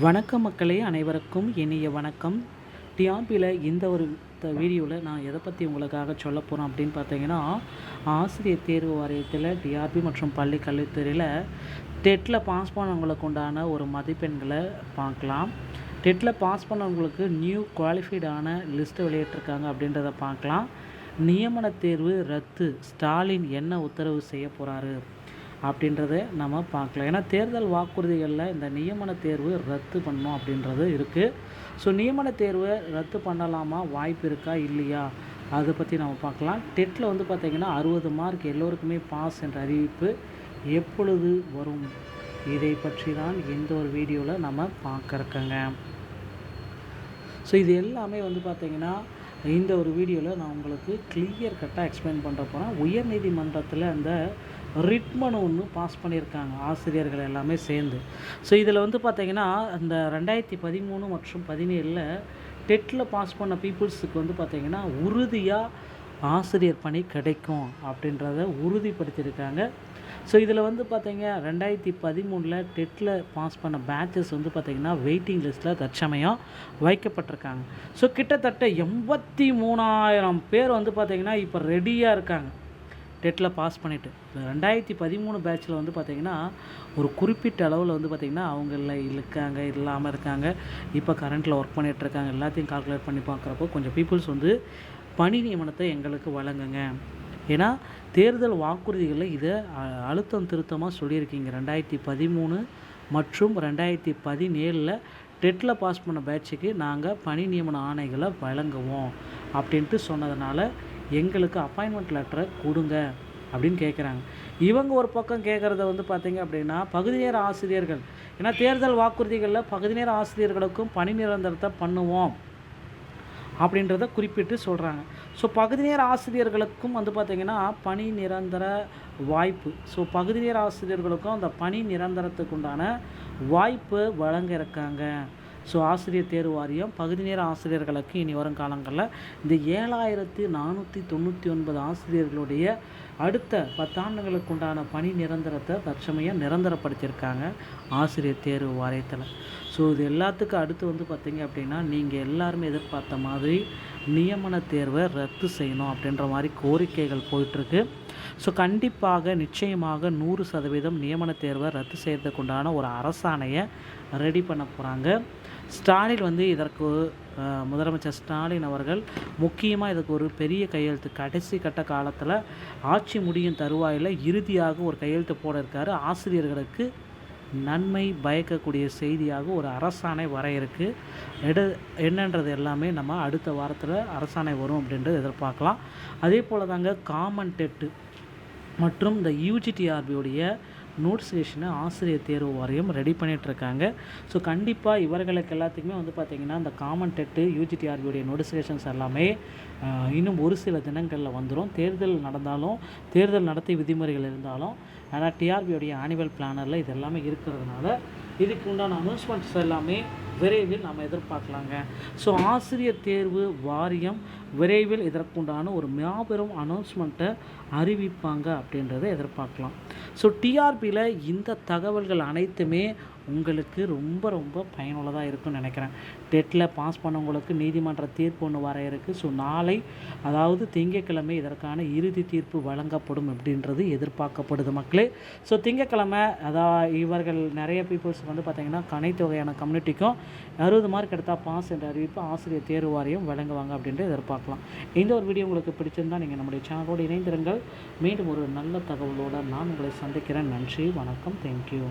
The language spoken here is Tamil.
வணக்கம் மக்களே, அனைவருக்கும் இனிய வணக்கம். டிஆர்பியில் இந்த ஒரு வீடியோவில் நான் எதை பற்றி உங்களுக்காக சொல்ல போகிறேன் அப்படின்னு பார்த்தீங்கன்னா, ஆசிரியர் தேர்வு வாரியத்தில் டிஆர்பி மற்றும் பள்ளி கல்வித்துறையில் டெட்டில் பாஸ் பண்ணவங்களுக்கு உண்டான ஒரு மதிப்பெண்களை பார்க்கலாம். டெட்டில் பாஸ் பண்ணவங்களுக்கு நியூ குவாலிஃபைடான லிஸ்ட்டை வெளியிட்டிருக்காங்க அப்படின்றத பார்க்கலாம். நியமன தேர்வு ரத்து, ஸ்டாலின் என்ன உத்தரவு செய்ய போகிறாரு அப்படின்றத நம்ம பார்க்கலாம். ஏன்னா தேர்தல் வாக்குறுதிகளில் இந்த நியமன தேர்வு ரத்து பண்ணணும் அப்படின்றது இருக்குது. ஸோ நியமன தேர்வை ரத்து பண்ணலாமா, வாய்ப்பு இருக்கா இல்லையா, அதை பற்றி நம்ம பார்க்கலாம். டெட்டில் வந்து பார்த்திங்கன்னா 60 மார்க் எல்லோருக்குமே பாஸ் என்ற அறிவிப்பு எப்பொழுது வரும், இதை பற்றி தான் இந்த ஒரு வீடியோவில் நம்ம பார்க்குறக்கங்க. ஸோ இது எல்லாமே வந்து பார்த்திங்கன்னா இந்த ஒரு வீடியோவில் நான் உங்களுக்கு கிளியர் கட்டாக எக்ஸ்பிளைன் பண்ணுற போகிறேன். உயர்நீதிமன்றத்தில் அந்த ரிட் மனு ஒன்று பாஸ் பண்ணியிருக்காங்க ஆசிரியர்கள் எல்லாமே சேர்ந்து. ஸோ இதில் வந்து பார்த்திங்கன்னா அந்த 2013 மற்றும் 2017 டெட்டில் பாஸ் பண்ண பீப்புள்ஸுக்கு வந்து பார்த்திங்கன்னா உறுதியாக ஆசிரியர் பணி கிடைக்கும் அப்படின்றத உறுதிப்படுத்தியிருக்காங்க. ஸோ இதில் வந்து பார்த்திங்க 2013 டெட்டில் பாஸ் பண்ண பேட்சஸ் வந்து பார்த்திங்கன்னா வெயிட்டிங் லிஸ்ட்டில் தற்சமயம் வைக்கப்பட்டிருக்காங்க. ஸோ கிட்டத்தட்ட 83,000 பேர் வந்து பார்த்திங்கன்னா இப்போ ரெடியாக இருக்காங்க டெட்டில் பாஸ் பண்ணிவிட்டு. 2013 பேட்சில் வந்து பார்த்திங்கன்னா ஒரு குறிப்பிட்ட அளவில் வந்து பார்த்திங்கன்னா அவங்கள இருக்காங்க, இல்லாமல் இருக்காங்க, இப்போ கரண்ட்டில் ஒர்க் பண்ணிகிட்ருக்காங்க. எல்லாத்தையும் கால்குலேட் பண்ணி பார்க்குறப்போ கொஞ்சம் பீப்புள்ஸ் வந்து பணி நியமனத்தை எங்களுக்கு வழங்குங்க. ஏன்னா தேர்தல் வாக்குறுதிகளில் இதை அழுத்தம் திருத்தமாக சொல்லியிருக்கீங்க. 2013 மற்றும் 2017 டெட்டில் பாஸ் பண்ண பேட்சுக்கு நாங்கள் பணி நியமன ஆணைகளை வழங்குவோம் அப்படின்ட்டு சொன்னதுனால எங்களுக்கு அப்பாயின்மெண்ட் லெட்டரை கொடுங்க அப்படின்னு கேட்குறாங்க. இவங்க ஒரு பக்கம் கேட்குறத வந்து பார்த்திங்க அப்படின்னா பகுதி நேர ஆசிரியர்கள், ஏன்னா தேர்தல் வாக்குறுதிகளில் பகுதி நேர ஆசிரியர்களுக்கும் பணி நிரந்தரத்தை பண்ணுவோம் அப்படின்றத குறிப்பிட்டு சொல்கிறாங்க. ஸோ பகுதி நேர ஆசிரியர்களுக்கும் வந்து பார்த்திங்கன்னா பணி நிரந்தர வாய்ப்பு, ஸோ பகுதி நேர ஆசிரியர்களுக்கும் அந்த பணி நிரந்தரத்துக்கு உண்டான வாய்ப்பு வழங்க இருக்காங்க. ஸோ ஆசிரியர் தேர்வு வாரியம் பகுதி நேர ஆசிரியர்களுக்கு இனி வரும் காலங்களில் இந்த 7,499 ஆசிரியர்களுடைய அடுத்த 10 ஆண்டுகளுக்கு உண்டான பணி நிரந்தரத்தை தற்சமயம் நிரந்தரப்படுத்தியிருக்காங்க ஆசிரியர் தேர்வு வாரியத்தில். ஸோ இது எல்லாத்துக்கும் அடுத்து வந்து பார்த்திங்க அப்படின்னா நீங்கள் எல்லாருமே எதிர்பார்த்த மாதிரி நியமன தேர்வை ரத்து செய்யணும் அப்படின்ற மாதிரி கோரிக்கைகள் போயிட்டுருக்கு. ஸோ கண்டிப்பாக நிச்சயமாக 100% நியமன தேர்வை ரத்து செய்யறதுக்கு உண்டான ஒரு அரசாணையை ரெடி பண்ண போகிறாங்க. ஸ்டாலின் வந்து இதற்கு முதலமைச்சர் ஸ்டாலின் அவர்கள் முக்கியமாக இதுக்கு ஒரு பெரிய கையெழுத்து கடைசி கட்ட காலத்தில் ஆட்சி முடியும் தருவாயில் இறுதியாக ஒரு கையெழுத்து போட இருக்காரு. ஆசிரியர்களுக்கு நன்மை பயக்கக்கூடிய செய்தியாக ஒரு அரசாணை வர இருக்குது. என்னன்றது எல்லாமே நம்ம அடுத்த வாரத்தில் அரசாணை வரும் அப்படின்றது எதிர்பார்க்கலாம். அதே போல் தாங்க காமன் டெட்டு மற்றும் இந்த யூஜிடிஆர்பியுடைய நோட்டிஃபிகேஷனை ஆசிரியர் தேர்வு வாரியம் ரெடி பண்ணிகிட்ருக்காங்க. ஸோ கண்டிப்பாக இவர்களுக்கு எல்லாத்துக்குமே வந்து பார்த்திங்கன்னா இந்த காமன் டெட்டு யூஜிடிஆர்பியுடைய நோட்டிஃபிகேஷன்ஸ் எல்லாமே இன்னும் ஒரு சில தினங்களில் வந்துடும். தேர்தல் நடந்தாலும், தேர்தல் நடத்தை விதிமுறைகள் இருந்தாலும், ஆனால் டிஆர்பியுடைய ஆனுவல் பிளானரில் இது எல்லாமே இருக்கிறதுனால இதுக்கு உண்டான அனௌன்ஸ்மெண்ட்ஸ் எல்லாமே விரைவில் நம்ம எதிர்பார்க்கலாங்க. ஸோ ஆசிரியர் தேர்வு வாரியம் விரைவில் இதற்குண்டான ஒரு மாபெரும் அனௌன்ஸ்மெண்ட்டை அறிவிப்பாங்க அப்படின்றத எதிர்பார்க்கலாம். ஸோ டிஆர்பியில் இந்த தகவல்கள் அனைத்துமே உங்களுக்கு ரொம்ப ரொம்ப பயனுள்ளதாக இருக்குன்னு நினைக்கிறேன். டெட்டில் பாஸ் பண்ணவங்களுக்கு நீதிமன்ற தீர்ப்பு ஒன்று வர இருக்குது. ஸோ நாளை, அதாவது திங்கட்கிழமை இதற்கான இறுதி தீர்ப்பு வழங்கப்படும் அப்படின்றது எதிர்பார்க்கப்படுது மக்களே. ஸோ திங்கட்கிழமை இவர்கள் நிறைய பீப்புள்ஸ் வந்து பார்த்திங்கன்னா அனைத்து வகையான கம்யூனிட்டிக்கும் 60 மார்க் எடுத்தால் பாஸ் என்ற அறிவிப்பு ஆசிரியர் தேர்வு வாரியம் வழங்குவாங்க அப்படின்ட்டு எதிர்பார்க்கலாம். இந்த ஒரு வீடியோ உங்களுக்கு பிடிச்சிருந்தால் நீங்கள் நம்முடைய சேனலோடு இணைந்திருங்கள். மீண்டும் ஒரு நல்ல தகவலோடு நான் உங்களை சந்திக்கிறேன். நன்றி, வணக்கம், தேங்க்யூ.